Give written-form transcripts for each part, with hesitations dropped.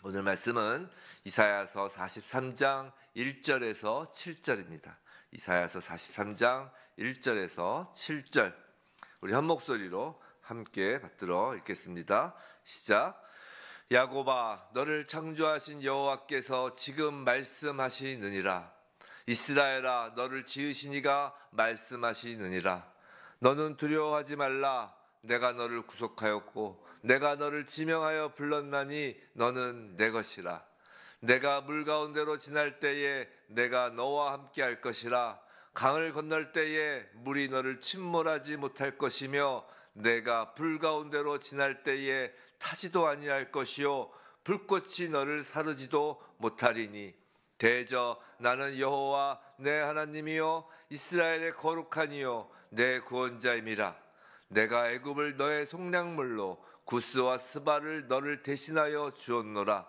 오늘 말씀은 이사야서 43장 1절에서 7절입니다. 이사야서 43장 1절에서 7절. 우리 한 목소리로 함께 받들어 읽겠습니다. 시작. 야곱아, 너를 창조하신 여호와께서 지금 말씀하시느니라. 이스라엘아, 너를 지으신 이가 말씀하시느니라. 너는 두려워하지 말라. 내가 너를 구속하였고 내가 너를 지명하여 불렀나니 너는 내 것이라. 내가 물 가운데로 지날 때에 내가 너와 함께 할 것이라. 강을 건널 때에 물이 너를 침몰하지 못할 것이며 내가 불 가운데로 지날 때에 타지도 아니할 것이요 불꽃이 너를 사르지도 못하리니 대저 나는 여호와 내 하나님이요 이스라엘의 거룩한 이요 내 구원자임이라. 내가 애굽을 너의 속량물로 구스와 스바를 너를 대신하여 주었노라.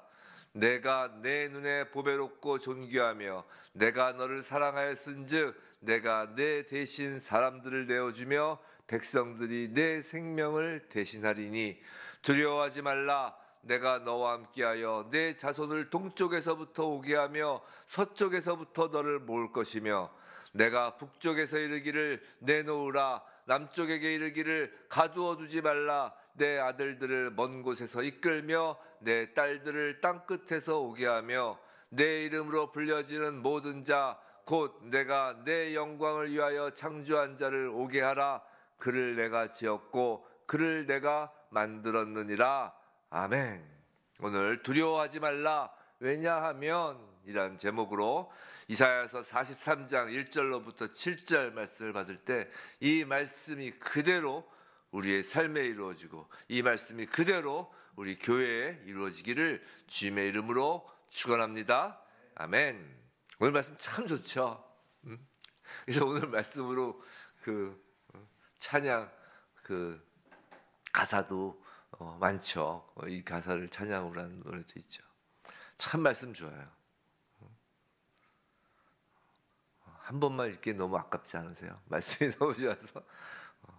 내가 내 눈에 보배롭고 존귀하며 내가 너를 사랑하였은즉 내가 내 대신 사람들을 내어주며 백성들이 내 생명을 대신하리니 두려워하지 말라. 내가 너와 함께하여 내 자손을 동쪽에서부터 오게 하며 서쪽에서부터 너를 모을 것이며 내가 북쪽에서 이르기를 내놓으라. 남쪽에게 이르기를 가두어 두지 말라. 내 아들들을 먼 곳에서 이끌며 내 딸들을 땅끝에서 오게 하며 내 이름으로 불려지는 모든 자 곧 내가 내 영광을 위하여 창조한 자를 오게 하라. 그를 내가 지었고 그를 내가 만들었느니라. 아멘. 오늘 두려워하지 말라. 왜냐하면 이란 제목으로 이사야서 43장 1절로부터 7절 말씀을 받을 때 이 말씀이 그대로 우리의 삶에 이루어지고 이 말씀이 그대로 우리 교회에 이루어지기를 주님의 이름으로 축원합니다. 아멘. 오늘 말씀 참 좋죠. 그래서 오늘 말씀으로 찬양 가사도 많죠. 이 가사를 찬양으로 하는 노래도 있죠. 참 말씀 좋아요. 한 번만 읽기 너무 아깝지 않으세요? 말씀이 너무 좋아서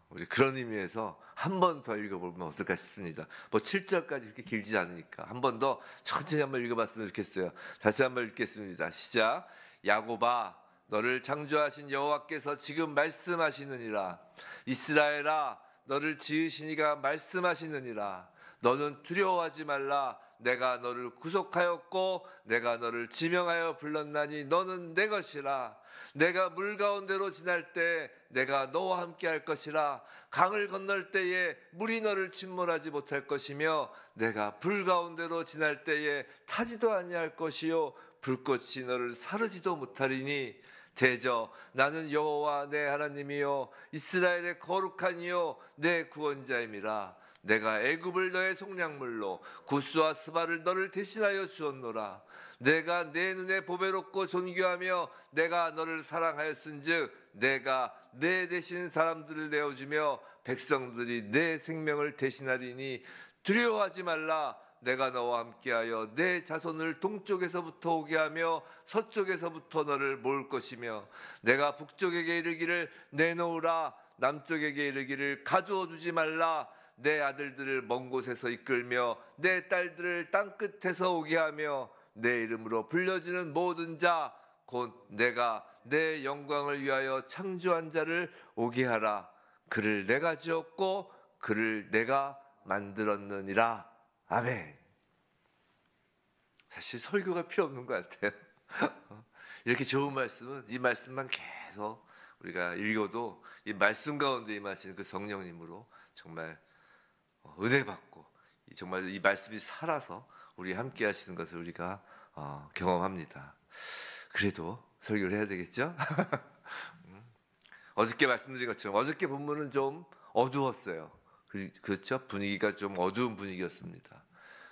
우리 그런 의미에서 한 번 더 읽어보면 어떨까 싶습니다. 뭐 7절까지 이렇게 길지 않으니까 한 번 더 천천히 한번 읽어봤으면 좋겠어요. 다시 한번 읽겠습니다. 시작. 야곱아, 너를 창조하신 여호와께서 지금 말씀하시느니라. 이스라엘아, 너를 지으신 이가 말씀하시느니라. 너는 두려워하지 말라. 내가 너를 구속하였고 내가 너를 지명하여 불렀나니 너는 내 것이라. 내가 물 가운데로 지날 때 내가 너와 함께 할 것이라. 강을 건널 때에 물이 너를 침몰하지 못할 것이며 내가 불 가운데로 지날 때에 타지도 아니할 것이요 불꽃이 너를 사르지도 못하리니 대저 나는 여호와 내 하나님이요 이스라엘의 거룩한 이요 내 구원자임이라. 내가 애굽을 너의 속량물로 구스와 스바를 너를 대신하여 주었노라. 내가 내 눈에 보배롭고 존귀하며 내가 너를 사랑하였은즉 내가 내 대신 사람들을 내어주며 백성들이 내 생명을 대신하리니 두려워하지 말라. 내가 너와 함께하여 내 자손을 동쪽에서부터 오게 하며 서쪽에서부터 너를 모을 것이며 내가 북쪽에게 이르기를 내놓으라. 남쪽에게 이르기를 가두어 두지 말라. 내 아들들을 먼 곳에서 이끌며 내 딸들을 땅끝에서 오게 하며 내 이름으로 불려지는 모든 자 곧 내가 내 영광을 위하여 창조한 자를 오게 하라. 그를 내가 지었고 그를 내가 만들었느니라. 아멘. 사실 설교가 필요 없는 것 같아요. 이렇게 좋은 말씀은 이 말씀만 계속 우리가 읽어도 이 말씀 가운데 임하시는 그 성령님으로 정말 은혜 받고 정말 이 말씀이 살아서 우리 함께 하시는 것을 우리가 경험합니다. 그래도 설교를 해야 되겠죠? 어저께 말씀드린 것처럼 어저께 본문은 좀 어두웠어요. 그렇죠? 분위기가 좀 어두운 분위기였습니다.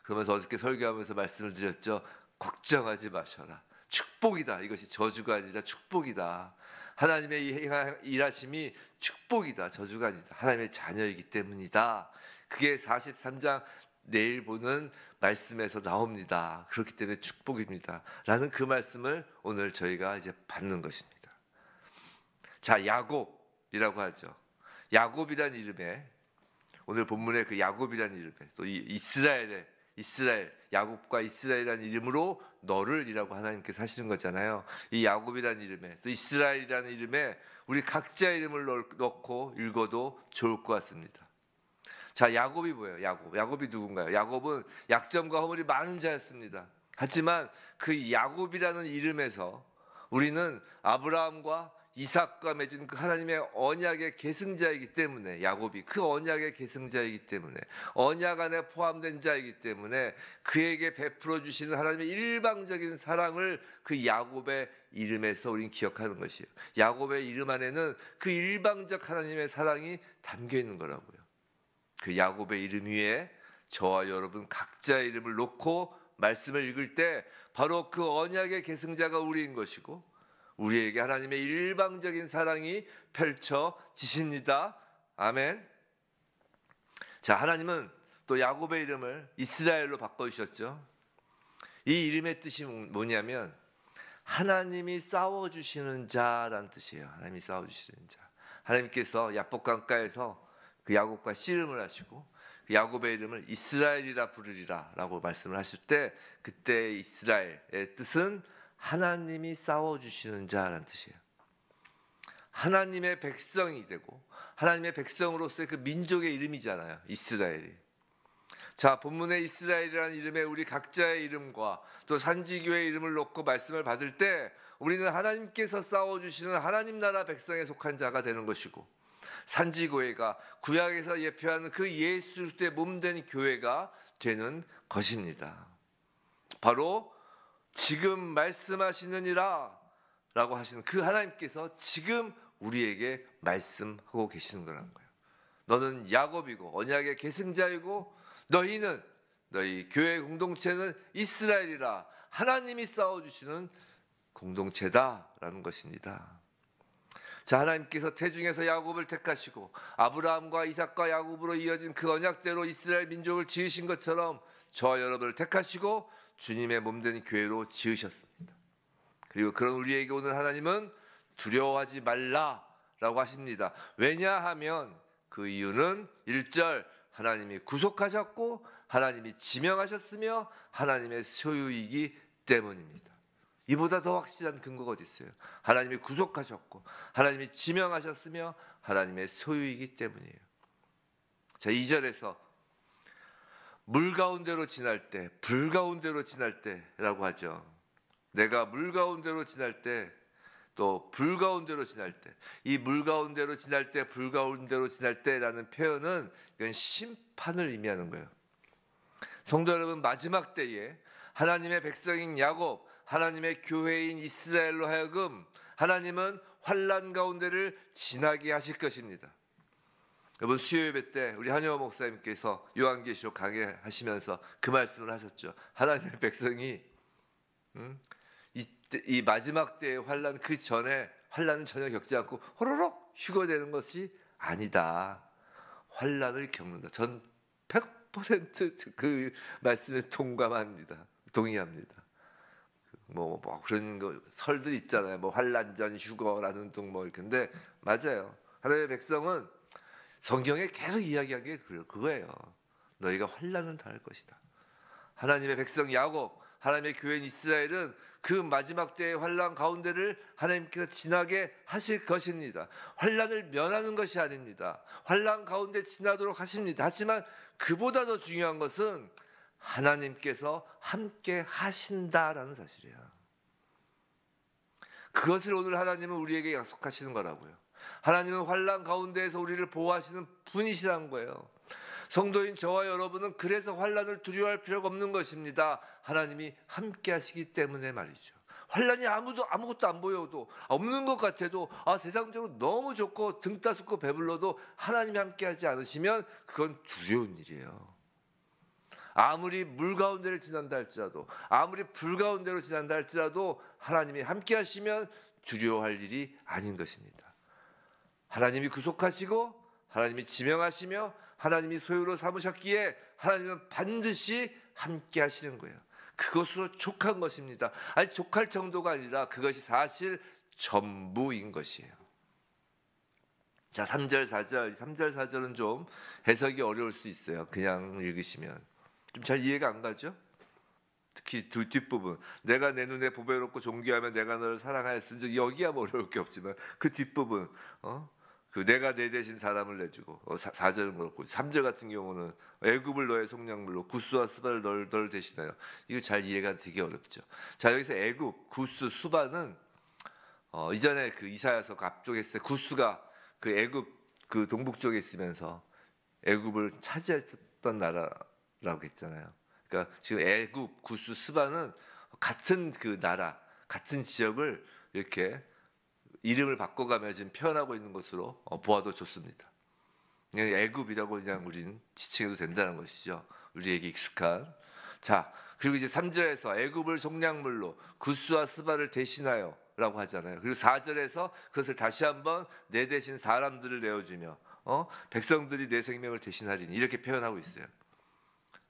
그러면서 어저께 설교하면서 말씀을 드렸죠. 걱정하지 마셔라. 축복이다. 이것이 저주가 아니라 축복이다. 하나님의 일하심이 축복이다. 저주가 아니다. 하나님의 자녀이기 때문이다. 그게 43장 내일 보는 말씀에서 나옵니다. 그렇기 때문에 축복입니다. 라는 그 말씀을 오늘 저희가 이제 받는 것입니다. 자, 야곱이라고 하죠. 야곱이란 이름에 오늘 본문의 그 야곱이란 이름에 또 이 이스라엘의 이스라엘, 야곱과 이스라엘이라는 이름으로 너를이라고 하나님께서 하시는 거잖아요. 이 야곱이라는 이름에 또 이스라엘이라는 이름에 우리 각자 이름을 넣고 읽어도 좋을 것 같습니다. 자, 야곱이 뭐예요? 야곱이 누군가요? 야곱은 약점과 허물이 많은 자였습니다. 하지만 그 야곱이라는 이름에서 우리는 아브라함과 이삭과 맺은 그 하나님의 언약의 계승자이기 때문에, 야곱이 그 언약의 계승자이기 때문에, 언약 안에 포함된 자이기 때문에 그에게 베풀어 주시는 하나님의 일방적인 사랑을 그 야곱의 이름에서 우리는 기억하는 것이에요. 야곱의 이름 안에는 그 일방적 하나님의 사랑이 담겨 있는 거라고요. 그 야곱의 이름 위에 저와 여러분 각자의 이름을 놓고 말씀을 읽을 때 바로 그 언약의 계승자가 우리인 것이고, 우리에게 하나님의 일방적인 사랑이 펼쳐지십니다. 아멘. 자, 하나님은 또 야곱의 이름을 이스라엘로 바꿔주셨죠. 이 이름의 뜻이 뭐냐면 하나님이 싸워주시는 자라는 뜻이에요. 하나님이 싸워주시는 자. 하나님께서 야복 강가에서 그 야곱과 씨름을 하시고 그 야곱의 이름을 이스라엘이라 부르리라 라고 말씀을 하실 때, 그때 이스라엘의 뜻은 하나님이 싸워주시는 자라는 뜻이에요. 하나님의 백성이 되고 하나님의 백성으로서의 그 민족의 이름이잖아요, 이스라엘이. 자, 본문의 이스라엘이라는 이름에 우리 각자의 이름과 또 산지교회의 이름을 놓고 말씀을 받을 때 우리는 하나님께서 싸워주시는 하나님 나라 백성에 속한 자가 되는 것이고, 산지교회가 구약에서 예표하는 그 예수 그리스도의 몸된 교회가 되는 것입니다. 바로 지금 말씀하시느니라 라고 하시는 그 하나님께서 지금 우리에게 말씀하고 계시는 거라는 거예요. 너는 야곱이고 언약의 계승자이고 너희는, 너희 교회 공동체는 이스라엘이라, 하나님이 싸워주시는 공동체다라는 것입니다. 자, 하나님께서 태중에서 야곱을 택하시고 아브라함과 이삭과 야곱으로 이어진 그 언약대로 이스라엘 민족을 지으신 것처럼 저와 여러분을 택하시고 주님의 몸된 교회로 지으셨습니다. 그리고 그런 우리에게 오는 하나님은 두려워하지 말라라고 하십니다. 왜냐하면 그 이유는 1절 하나님이 구속하셨고 하나님이 지명하셨으며 하나님의 소유이기 때문입니다. 이보다 더 확실한 근거가 어디 있어요? 하나님이 구속하셨고 하나님이 지명하셨으며 하나님의 소유이기 때문이에요. 자, 2절에서 물 가운데로 지날 때, 불 가운데로 지날 때라고 하죠. 내가 물 가운데로 지날 때, 또 불 가운데로 지날 때, 이 물 가운데로 지날 때, 불 가운데로 지날 때라는 표현은 이건 심판을 의미하는 거예요. 성도 여러분, 마지막 때에 하나님의 백성인 야곱, 하나님의 교회인 이스라엘로 하여금 하나님은 환난 가운데를 지나게 하실 것입니다. 여러분, 수요예배 때 우리 한효호 목사님께서 요한계시록 강해하시면서 그 말씀을 하셨죠. 하나님의 백성이 이 마지막 때의 환난 그 전에 환난은 전혀 겪지 않고 호로록 휴거되는 것이 아니다. 환난을 겪는다. 전 100% 그 말씀에 동의합니다. 뭐 그런 거 설들 있잖아요. 뭐 환난 전 휴거라는 등 뭐 이렇게. 맞아요. 하나님의 백성은 성경에 계속 이야기한 게 그거예요. 너희가 환난을 당할 것이다. 하나님의 백성 야곱, 하나님의 교회인 이스라엘은 그 마지막 때의 환난 가운데를 하나님께서 지나게 하실 것입니다. 환난을 면하는 것이 아닙니다. 환난 가운데 지나도록 하십니다. 하지만 그보다 더 중요한 것은 하나님께서 함께 하신다라는 사실이에요. 그것을 오늘 하나님은 우리에게 약속하시는 거라고요. 하나님은 환난 가운데에서 우리를 보호하시는 분이시라는 거예요. 성도인 저와 여러분은 그래서 환난을 두려워할 필요가 없는 것입니다. 하나님이 함께 하시기 때문에 말이죠. 환난이 아무것도 안 보여도, 없는 것 같아도, 세상적으로 너무 좋고 등 따숩고 배불러도 하나님이 함께 하지 않으시면 그건 두려운 일이에요. 아무리 물 가운데를 지난다 할지라도, 아무리 불 가운데로 지난다 할지라도 하나님이 함께 하시면 두려워할 일이 아닌 것입니다. 하나님이 구속하시고 하나님이 지명하시며 하나님이 소유로 삼으셨기에 하나님은 반드시 함께 하시는 거예요. 그것으로 족한 것입니다. 아니, 족할 정도가 아니라 그것이 사실 전부인 것이에요. 자, 3절 4절은 좀 해석이 어려울 수 있어요. 그냥 읽으시면. 좀 잘 이해가 안 가죠? 특히 뒷부분, 내가 내 눈에 보배롭고 존귀하면 내가 너를 사랑하였은즉, 여기야 뭐 어려울 게 없지만 그 뒷부분, 그 내가 내 대신 사람을 내주고, 4절은 그렇고 3절 같은 경우는 애굽을 너의 속량물로 구스와 스바를 너를 대신하여. 이거 잘 이해가 되게 어렵죠. 자, 여기서 애굽, 구스, 수바는 이전에 그 이사야서 그 앞쪽에 있을 때 구스가 그 애굽 그 동북 쪽에 있으면서 애굽을 차지했던 나라라고 했잖아요. 그러니까 지금 애굽, 구스, 스바는 같은 그 나라, 같은 지역을 이렇게 이름을 바꿔가며 지금 표현하고 있는 것으로 보아도 좋습니다. 그냥 애굽이라고 그냥 우리는 지칭해도 된다는 것이죠. 우리에게 익숙한. 자, 그리고 이제 3절에서 애굽을 속량물로 구스와 스바를 대신하여 라고 하잖아요. 그리고 4절에서 그것을 다시 한번 내 대신 사람들을 내어주며 백성들이 내 생명을 대신하리니, 이렇게 표현하고 있어요.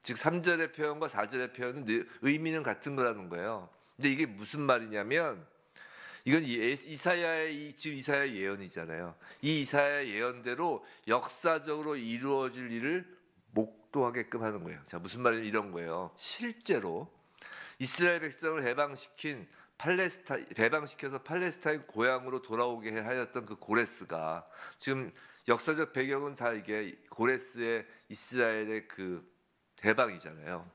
즉 3절의 표현과 4절의 표현은 의미는 같은 거라는 거예요. 근데 이게 무슨 말이냐면, 이건 이사야의 지금 이사야의 예언이잖아요. 이 이사야의 예언대로 역사적으로 이루어질 일을 목도하게끔 하는 거예요. 자, 무슨 말이냐면 이런 거예요. 실제로 이스라엘 백성을 배방시켜서 팔레스타인 고향으로 돌아오게 하였던 그 고레스가, 지금 역사적 배경은 다 이게 고레스의 이스라엘의 그 대방이잖아요.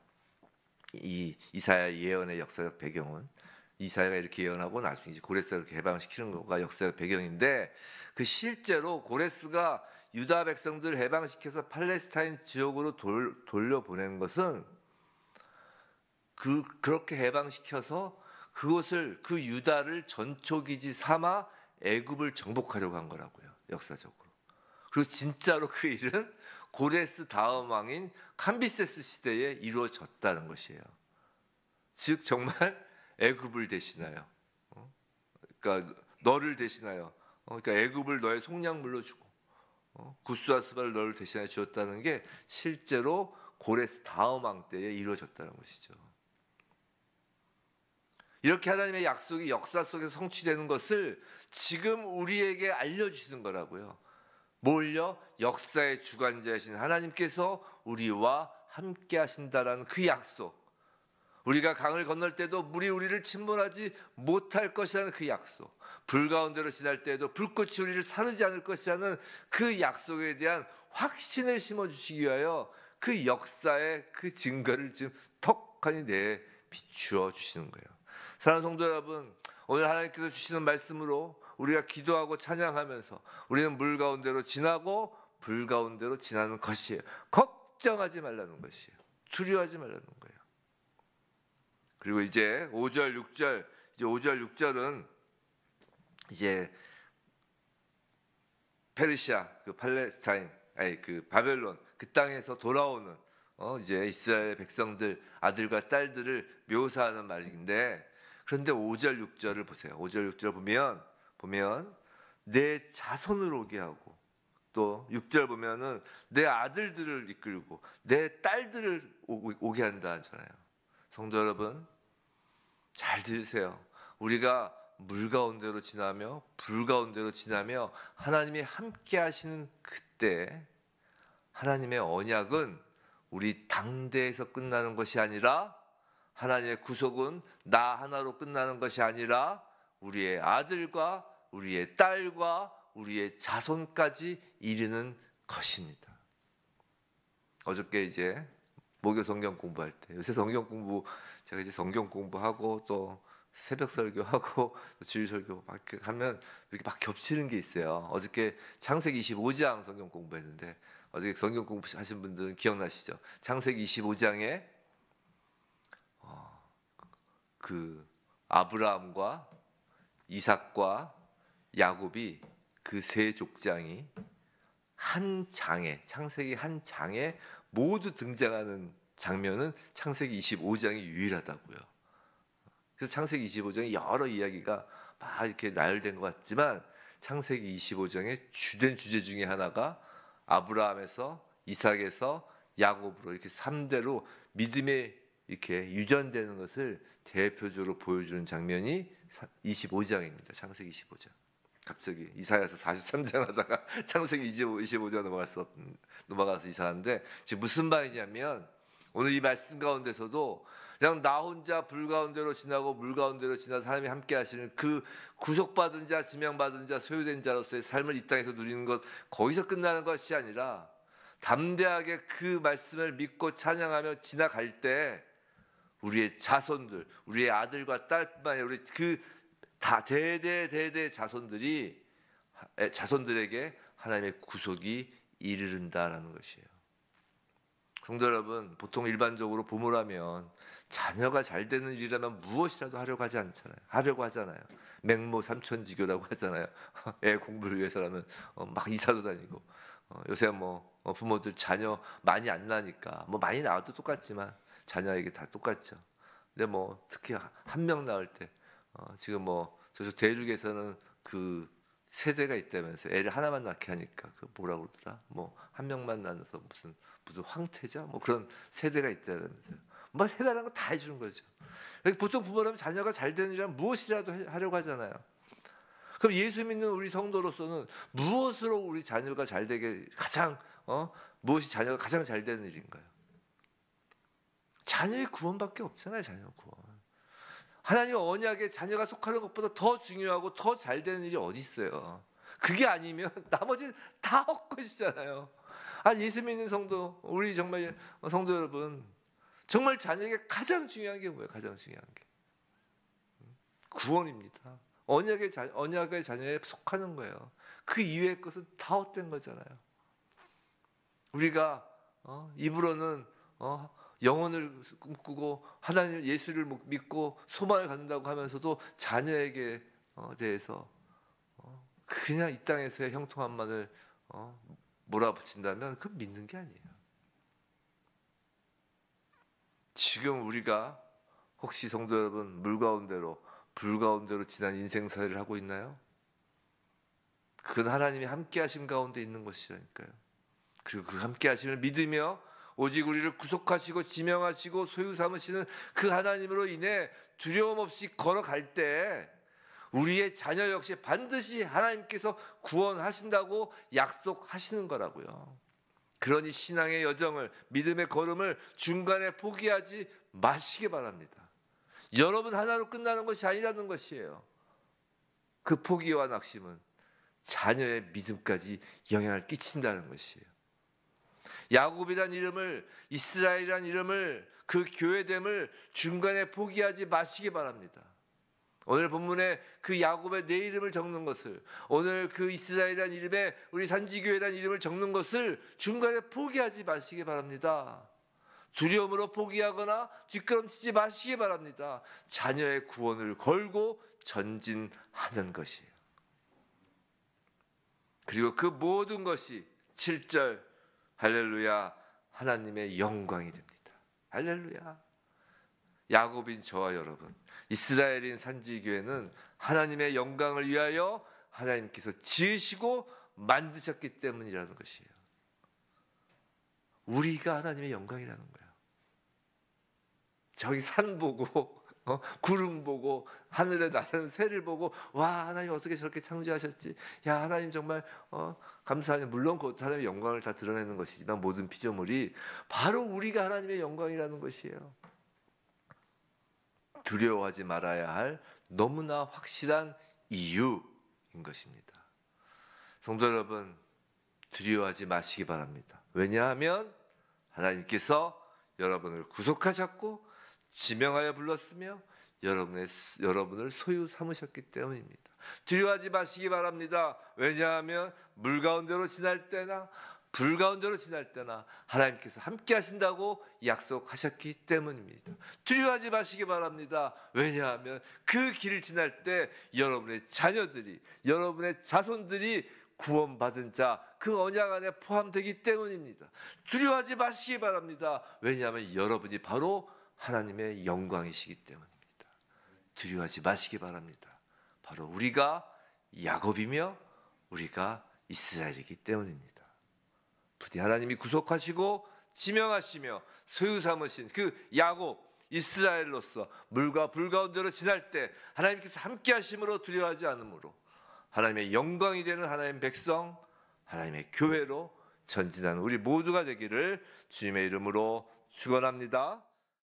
이 이사야 예언의 역사적 배경은 이사야가 이렇게 예언하고 나중에 이제 고레스가 이렇게 해방시키는 거가 역사적 배경인데, 그 실제로 고레스가 유다 백성들을 해방시켜서 팔레스타인 지역으로 돌려보낸 것은 그렇게 해방시켜서 그것을, 그 유다를 전초기지 삼아 애굽을 정복하려고 한 거라고요, 역사적으로. 그리고 진짜로 그 일은 고레스 다음 왕인 캄비세스 시대에 이루어졌다는 것이에요. 즉 정말 애굽을 대신하여, 그러니까 너를 대신하여, 그러니까 애굽을 너의 속량물로 주고, 구스와 스바를 너를 대신하여 주었다는 게 실제로 고레스 다음 왕 때에 이루어졌다는 것이죠. 이렇게 하나님의 약속이 역사 속에서 성취되는 것을 지금 우리에게 알려주시는 거라고요. 뭘요? 역사의 주관자이신 하나님께서 우리와 함께 하신다라는 그 약속. 우리가 강을 건널 때도 물이 우리를 침몰하지 못할 것이라는 그 약속. 불 가운데로 지날 때에도 불꽃이 우리를 사르지 않을 것이라는 그 약속에 대한 확신을 심어주시기 위하여 그 역사의 그 증거를 지금 턱하니 비추어 주시는 거예요. 사랑하는 성도 여러분, 오늘 하나님께서 주시는 말씀으로 우리가 기도하고 찬양하면서 우리는 물 가운데로 지나고 불 가운데로 지나는 것이에요. 걱정하지 말라는 것이에요. 두려워하지 말라는 거예요. 그리고 이제 5절, 6절, 이제 5절, 6절은 이제 페르시아, 그 팔레스타인, 그 바벨론, 그 땅에서 돌아오는 이제 이스라엘 백성들, 아들과 딸들을 묘사하는 말인데, 그런데 5절, 6절을 보세요. 5절, 6절 보면 내 자손을 오게 하고, 또 6절 보면은 내 아들들을 이끌고 내 딸들을 오게 한다 하잖아요. 성도 여러분, 잘 들으세요. 우리가 물 가운데로 지나며 불 가운데로 지나며 하나님이 함께 하시는 그때, 하나님의 언약은 우리 당대에서 끝나는 것이 아니라, 하나님의 구속은 나 하나로 끝나는 것이 아니라 우리의 아들과 우리의 딸과 우리의 자손까지 이르는 것입니다. 어저께 이제 목요 성경 공부할 때, 요새 성경 공부, 제가 이제 성경 공부하고 또 새벽 설교하고 또 주일 설교 막 하면 이렇게 막 겹치는 게 있어요. 어저께 창세기 25장 성경 공부했는데, 어저께 성경 공부하신 분들은 기억나시죠? 창세기 25장에 그 아브라함과 이삭과 야곱이, 그 세 족장이 한 장에, 창세기 한 장에 모두 등장하는 장면은 창세기 25장이 유일하다고요. 그래서 창세기 25장에 여러 이야기가 막 이렇게 나열된 것 같지만, 창세기 25장의 주된 주제 중에 하나가 아브라함에서 이삭에서 야곱으로 이렇게 3대로 믿음에 이렇게 유전되는 것을 대표적으로 보여주는 장면이 25장입니다. 창세기 25장. 갑자기 이사야서 43장 하다가 창세기 25장 넘어가서 이사하는데, 지금 무슨 말이냐면, 오늘 이 말씀 가운데서도 그냥 나 혼자 불 가운데로 지나고 물 가운데로 지나서 하나님이 함께 하시는 그 구속받은 자, 지명받은 자, 소유된 자로서의 삶을 이 땅에서 누리는 것, 거기서 끝나는 것이 아니라 담대하게 그 말씀을 믿고 찬양하며 지나갈 때 우리의 자손들, 우리의 아들과 딸뿐만 아니라 우리 그 다 대대 자손들에게 하나님의 구속이 이르른다라는 것이에요. 성도 여러분, 보통 일반적으로 부모라면 자녀가 잘 되는 일이라면 무엇이라도 하려고 하잖아요. 맹모 삼천지교라고 하잖아요. 애 공부를 위해서라면 막 이사도 다니고. 요새 뭐 부모들 자녀 많이 안 나니까 뭐 많이 나와도 똑같지만 자녀에게 다 똑같죠. 근데 뭐 특히 한 명 낳을 때 지금 뭐 저쪽 대륙에서는 그 세대가 있다면서 애를 하나만 낳게 하니까 그 뭐라고 그러더라? 뭐 한 명만 낳아서 무슨 황태자 뭐 그런 세대가 있다면서요. 뭐 세대라는 거 다 해주는 거죠. 보통 부모라면 자녀가 잘 되는 일이라면 무엇이라도 하려고 하잖아요. 그럼 예수 믿는 우리 성도로서는 무엇으로 우리 자녀가 잘 되게 무엇이 자녀가 가장 잘 되는 일인가요? 자녀의 구원밖에 없잖아요. 자녀 구원. 하나님의 언약에 자녀가 속하는 것보다 더 중요하고 더 잘 되는 일이 어디 있어요? 그게 아니면 나머지는 다 헛것이잖아요. 예수 믿는 성도, 우리 정말 성도 여러분, 정말 자녀에게 가장 중요한 게 뭐예요? 가장 중요한 게 구원입니다. 언약의 자녀에 속하는 거예요. 그 이외의 것은 다 헛된 거잖아요. 우리가 입으로는 영혼을 꿈꾸고 하나님 예수를 믿고 소망을 갖는다고 하면서도 자녀에게 대해서 그냥 이 땅에서의 형통함만을 몰아붙인다면 그건 믿는 게 아니에요. 지금 우리가 혹시 성도 여러분 물 가운데로 불 가운데로 지난 인생살이를 하고 있나요? 그건 하나님이 함께 하심 가운데 있는 것이라니까요. 그리고 그 함께 하심을 믿으며 오직 우리를 구속하시고 지명하시고 소유 삼으시는 그 하나님으로 인해 두려움 없이 걸어갈 때 우리의 자녀 역시 반드시 하나님께서 구원하신다고 약속하시는 거라고요. 그러니 신앙의 여정을, 믿음의 걸음을 중간에 포기하지 마시기 바랍니다. 여러분 하나로 끝나는 것이 아니라는 것이에요. 그 포기와 낙심은 자녀의 믿음까지 영향을 끼친다는 것이에요. 야곱이란 이름을, 이스라엘이란 이름을, 그 교회됨을 중간에 포기하지 마시기 바랍니다. 오늘 본문에 그 야곱의 내 이름을 적는 것을, 오늘 그 이스라엘이란 이름에 우리 산지교회란 이름을 적는 것을 중간에 포기하지 마시기 바랍니다. 두려움으로 포기하거나 뒷걸음치지 마시기 바랍니다. 자녀의 구원을 걸고 전진하는 것이에요. 그리고 그 모든 것이 7절 할렐루야 하나님의 영광이 됩니다. 할렐루야. 야곱인 저와 여러분, 이스라엘인 산지교회는 하나님의 영광을 위하여 하나님께서 지으시고 만드셨기 때문이라는 것이에요. 우리가 하나님의 영광이라는 거예요. 저기 산 보고 구름 보고 하늘에 나는 새를 보고 와 하나님 어떻게 저렇게 창조하셨지? 야 하나님 정말 감사하네. 물론 그 하나님의 영광을 다 드러내는 것이지만 모든 피조물이 바로 우리가 하나님의 영광이라는 것이에요. 두려워하지 말아야 할 너무나 확실한 이유인 것입니다. 성도 여러분 두려워하지 마시기 바랍니다. 왜냐하면 하나님께서 여러분을 구속하셨고 지명하여 불렀으며 여러분을 소유 삼으셨기 때문입니다. 두려워하지 마시기 바랍니다. 왜냐하면 물 가운데로 지날 때나 불 가운데로 지날 때나 하나님께서 함께 하신다고 약속하셨기 때문입니다. 두려워하지 마시기 바랍니다. 왜냐하면 그 길을 지날 때 여러분의 자녀들이, 여러분의 자손들이 구원받은 자, 그 언약 안에 포함되기 때문입니다. 두려워하지 마시기 바랍니다. 왜냐하면 여러분이 바로 하나님의 영광이시기 때문입니다. 두려워하지 마시기 바랍니다. 바로 우리가 야곱이며 우리가 이스라엘이기 때문입니다. 부디 하나님이 구속하시고 지명하시며 소유 삼으신 그 야곱 이스라엘로서 물과 불 가운데로 지날 때 하나님께서 함께 하심으로 두려워하지 않으므로 하나님의 영광이 되는 하나님의 백성, 하나님의 교회로 전진하는 우리 모두가 되기를 주님의 이름으로 축원합니다.